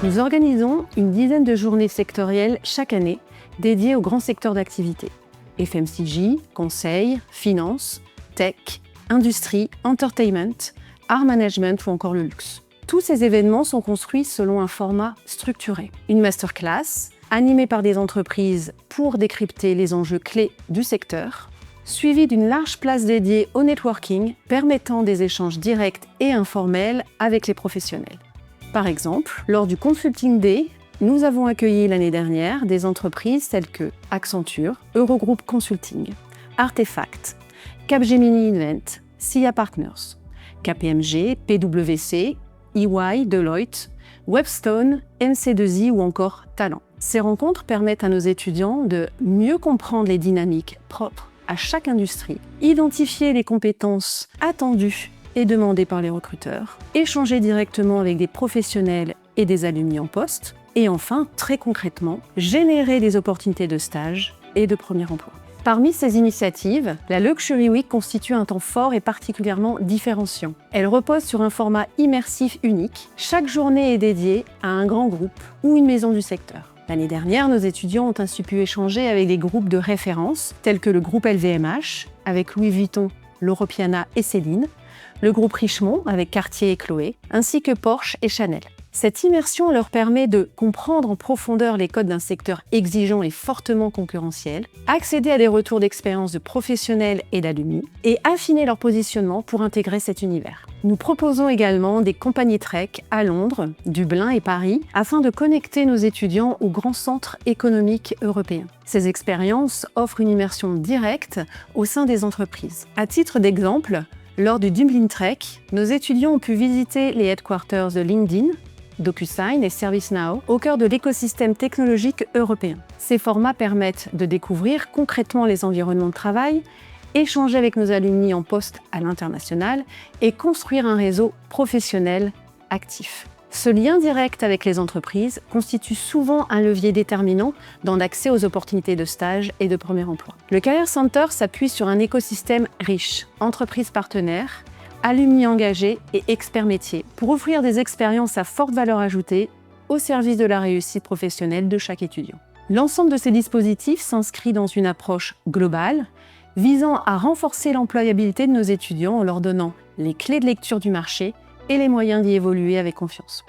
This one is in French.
Nous organisons une dizaine de journées sectorielles chaque année dédiées aux grands secteurs d'activité. FMCG, conseil, finance, tech, industrie, entertainment, art management ou encore le luxe. Tous ces événements sont construits selon un format structuré. Une masterclass, animée par des entreprises pour décrypter les enjeux clés du secteur, suivie d'une large place dédiée au networking, permettant des échanges directs et informels avec les professionnels. Par exemple, lors du Consulting Day, nous avons accueilli l'année dernière des entreprises telles que Accenture, Eurogroup Consulting, Artefact, Capgemini Invent, SIA Partners, KPMG, PwC, EY, Deloitte, Webstone, MC2I ou encore Talent. Ces rencontres permettent à nos étudiants de mieux comprendre les dynamiques propres à chaque industrie, identifier les compétences attendues et demandées par les recruteurs, échanger directement avec des professionnels et des alumni en poste, et enfin, très concrètement, générer des opportunités de stage et de premier emploi. Parmi ces initiatives, la Luxury Week constitue un temps fort et particulièrement différenciant. Elle repose sur un format immersif unique. Chaque journée est dédiée à un grand groupe ou une maison du secteur. L'année dernière, nos étudiants ont ainsi pu échanger avec des groupes de référence tels que le groupe LVMH, avec Louis Vuitton, Loro Piana et Céline, le groupe Richemont avec Cartier et Chloé, ainsi que Porsche et Chanel. Cette immersion leur permet de comprendre en profondeur les codes d'un secteur exigeant et fortement concurrentiel, accéder à des retours d'expérience de professionnels et d'alumni et affiner leur positionnement pour intégrer cet univers. Nous proposons également des compagnies Trek à Londres, Dublin et Paris afin de connecter nos étudiants aux grands centres économiques européens. Ces expériences offrent une immersion directe au sein des entreprises. À titre d'exemple, lors du Dublin Trek, nos étudiants ont pu visiter les headquarters de LinkedIn, DocuSign et ServiceNow au cœur de l'écosystème technologique européen. Ces formats permettent de découvrir concrètement les environnements de travail, échanger avec nos alumni en poste à l'international et construire un réseau professionnel actif. Ce lien direct avec les entreprises constitue souvent un levier déterminant dans l'accès aux opportunités de stage et de premier emploi. Le Career Center s'appuie sur un écosystème riche, entreprises partenaires, alumni engagés et experts métiers, pour offrir des expériences à forte valeur ajoutée au service de la réussite professionnelle de chaque étudiant. L'ensemble de ces dispositifs s'inscrit dans une approche globale, visant à renforcer l'employabilité de nos étudiants en leur donnant les clés de lecture du marché et les moyens d'y évoluer avec confiance.